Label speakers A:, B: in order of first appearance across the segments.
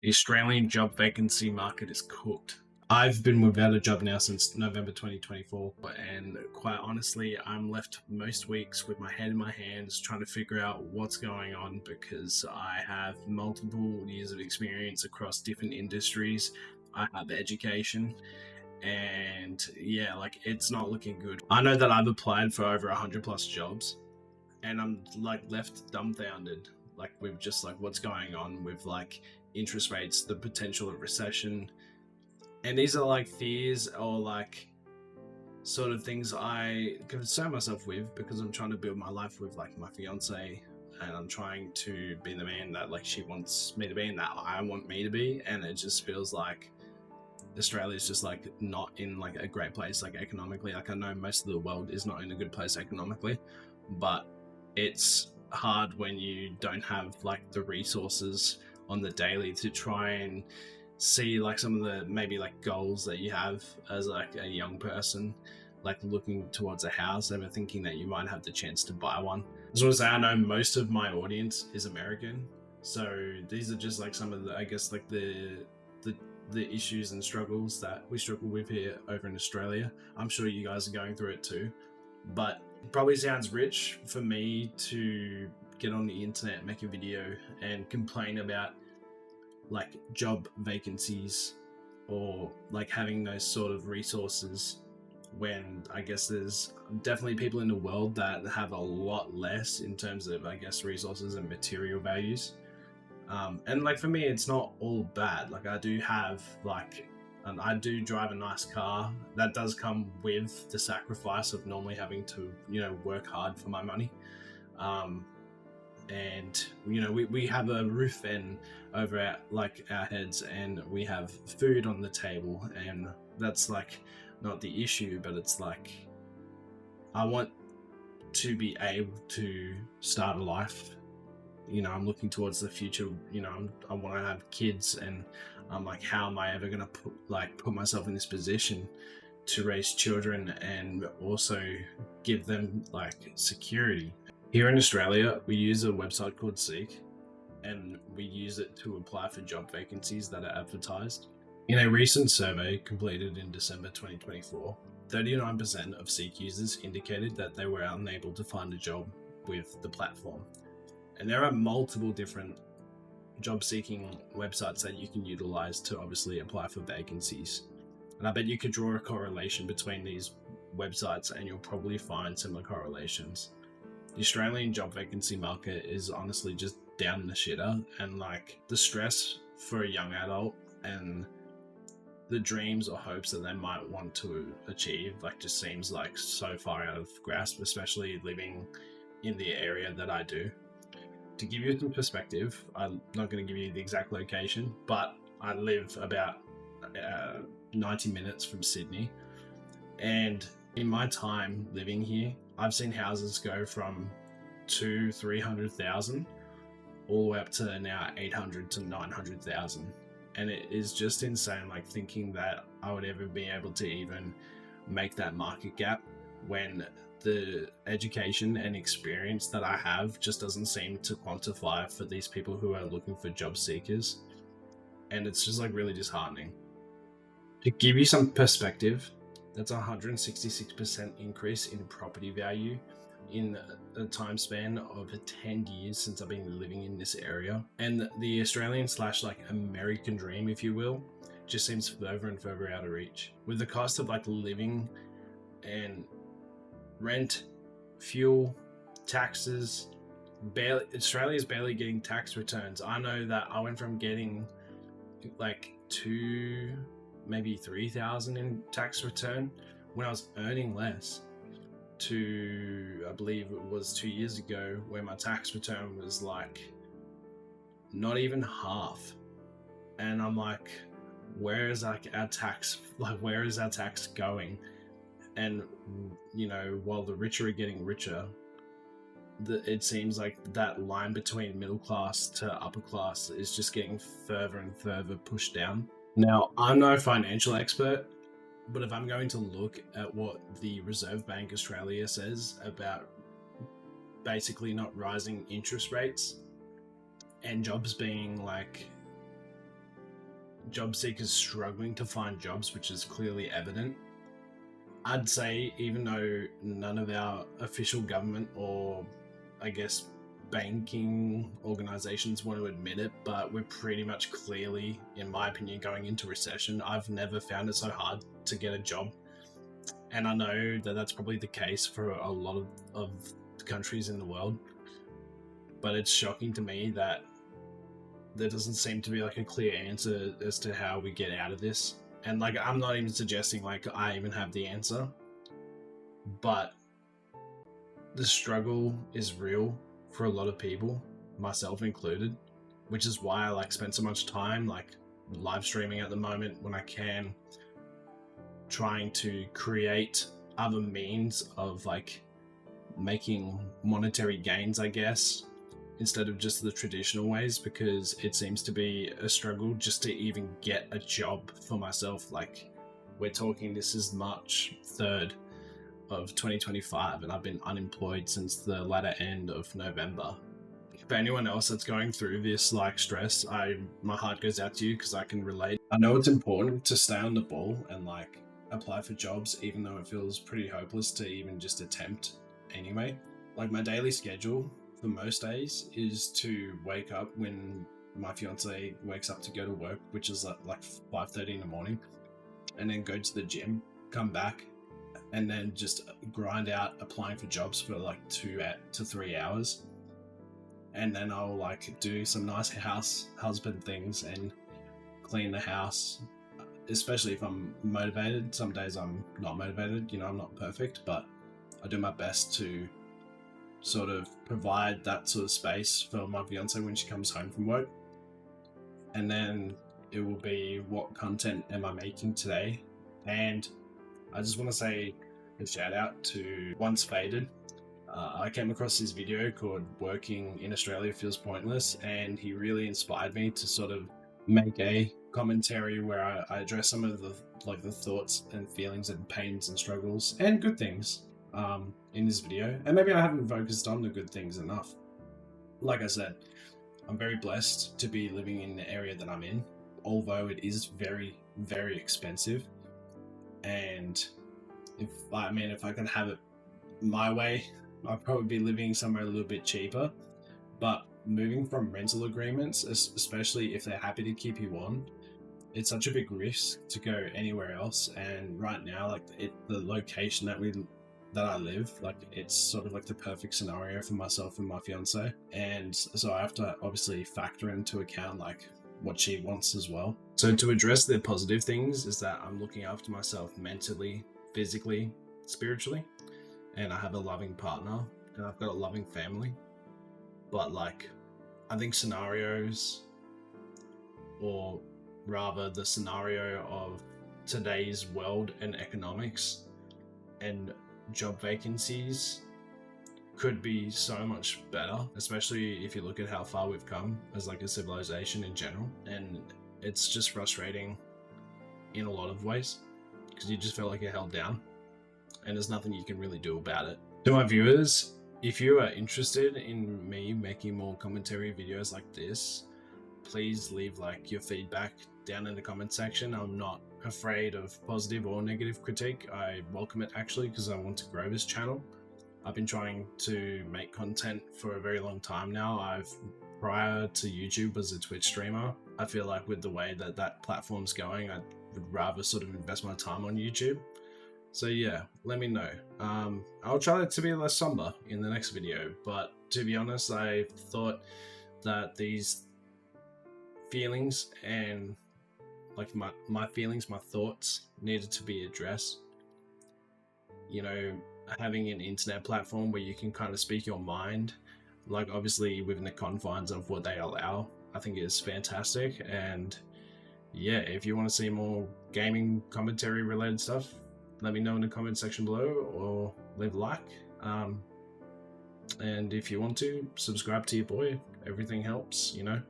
A: The Australian job vacancy market is cooked. I've been without a job now since November 2024, and quite honestly, I'm left most weeks with my head in my hands trying to figure out what's going on because I have multiple years of experience across different industries. I have education, and yeah, like it's not looking good. I know that I've applied for over 100 plus jobs, and I'm like left dumbfounded, like with just like what's going on with like interest rates, the potential of recession, and these are like fears or like sort of things I concern myself with because I'm trying to build my life with like my fiance, and I'm trying to be the man that like she wants me to be and that I want me to be, and it just feels like Australia's just like not in like a great place like economically. Like I know most of the world is not in a good place economically, but it's hard when you don't have like the resources on the daily to try and see like some of the maybe like goals that you have as like a young person, like looking towards a house, ever thinking that you might have the chance to buy one. I just want to say I know most of my audience is American, so these are just like some of the, I guess, like the the issues and struggles that we struggle with here over in Australia. I'm sure you guys are going through it too, but it probably sounds rich for me to get on the internet, make a video, and complain about like job vacancies or like having those sort of resources when I guess there's definitely people in the world that have a lot less in terms of, I guess, resources and material values. And like for me, it's not all bad. Like I do have like, and I do drive a nice car. That does come with the sacrifice of normally having to, work hard for my money. Um, and we have a roof and over our heads, and we have food on the table, and that's like not the issue, but it's like I want to be able to start a life. I'm looking towards the future. I want to have kids, and I'm like, how am I ever going to put myself in this position to raise children and also give them like security? Here in Australia, we use a website called Seek, and we use it to apply for job vacancies that are advertised. In a recent survey completed in December 2024, 39% of Seek users indicated that they were unable to find a job with the platform. And there are multiple different job seeking websites that you can utilize to obviously apply for vacancies. And I bet you could draw a correlation between these websites, and you'll probably find similar correlations. The Australian job vacancy market is honestly just down in the shitter, and like the stress for a young adult and the dreams or hopes that they might want to achieve like just seems like so far out of grasp, especially living in the area that I do. To give you some perspective, I'm not going to give you the exact location, but I live about 90 minutes from Sydney, and in my time living here, I've seen houses go from 300,000 all the way up to now 800 to 900,000, and it is just insane. Like thinking that I would ever be able to even make that market gap when the education and experience that I have just doesn't seem to quantify for these people who are looking for job seekers, and it's just like really disheartening. To give you some perspective, that's a 166% increase in property value in a time span of 10 years since I've been living in this area. And the Australian slash like American dream, if you will, just seems further and further out of reach. With the cost of like living and rent, fuel, taxes, Australia's barely getting tax returns. I know that I went from getting like maybe 3,000 in tax return when I was earning less to, I believe it was 2 years ago, where my tax return was like not even half. And I'm like, where is like our tax, like where is our tax going? And while the rich are getting richer, it seems like that line between middle class to upper class is just getting further and further pushed down. Now, I'm no financial expert, but if I'm going to look at what the Reserve Bank Australia says about basically not rising interest rates and jobs being like job seekers struggling to find jobs, which is clearly evident. I'd say, even though none of our official government or, I guess, banking organizations want to admit it, but we're pretty much clearly, in my opinion, going into recession. I've never found it so hard to get a job. And I know that that's probably the case for a lot of countries in the world. But it's shocking to me that there doesn't seem to be like a clear answer as to how we get out of this. And like, I'm not even suggesting like I even have the answer, but the struggle is real for a lot of people, myself included, which is why I like spend so much time like live streaming at the moment when I can, trying to create other means of like making monetary gains, I guess, instead of just the traditional ways, because it seems to be a struggle just to even get a job for myself. Like, we're talking, this is March 3rd of 2025, and I've been unemployed since the latter end of November. For anyone else that's going through this like stress, my heart goes out to you, because I can relate. I know it's important to stay on the ball and like apply for jobs, even though it feels pretty hopeless to even just attempt anyway. Like, my daily schedule for most days is to wake up when my fiance wakes up to go to work, which is like 5:30 in the morning, and then go to the gym, come back, and then just grind out applying for jobs for like 2 to 3 hours. And then I'll like do some nice husband things and clean the house, especially if I'm motivated. Some days I'm not motivated, I'm not perfect, but I do my best to sort of provide that sort of space for my fiance when she comes home from work. And then it will be, what content am I making today? And I just want to say a shout out to Once Faded. I came across this video called Working in Australia Feels Pointless, and he really inspired me to sort of make a commentary where I address some of the thoughts and feelings and pains and struggles and good things in this video. And maybe I haven't focused on the good things enough. Like I said, I'm very blessed to be living in the area that I'm in, although it is very, very expensive. And if I could have it my way, I'd probably be living somewhere a little bit cheaper. But moving from rental agreements, especially if they're happy to keep you on, it's such a big risk to go anywhere else. And right now, like the location that I live, like it's sort of like the perfect scenario for myself and my fiance. And so I have to obviously factor into account like what she wants as well. So to address the positive things is that I'm looking after myself mentally, physically, spiritually, and I have a loving partner and I've got a loving family. But like, I think scenarios, or rather the scenario of today's world and economics and job vacancies, could be so much better, especially if you look at how far we've come as like a civilization in general. And it's just frustrating in a lot of ways, because you just feel like you're held down and there's nothing you can really do about it. To my viewers, if you are interested in me making more commentary videos like this, please leave like your feedback down in the comment section. I'm not afraid of positive or negative critique. I welcome it actually, because I want to grow this channel. I've been trying to make content for a very long time now. Prior to YouTube, was a Twitch streamer. I feel like with the way that platform's going, I would rather sort of invest my time on YouTube. So yeah, let me know. I'll try to be less somber in the next video, but to be honest, I thought that these feelings and like my feelings, my thoughts needed to be addressed. Having an internet platform where you can kind of speak your mind, like obviously within the confines of what they allow, I think is fantastic. And yeah, if you want to see more gaming commentary related stuff, let me know in the comment section below, or leave a like. And if you want to, subscribe to your boy. Everything helps, and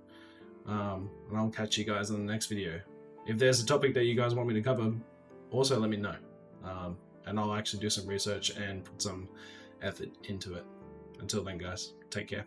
A: I'll catch you guys on the next video. If there's a topic that you guys want me to cover, also let me know. And I'll actually do some research and put some effort into it. Until then, guys, take care.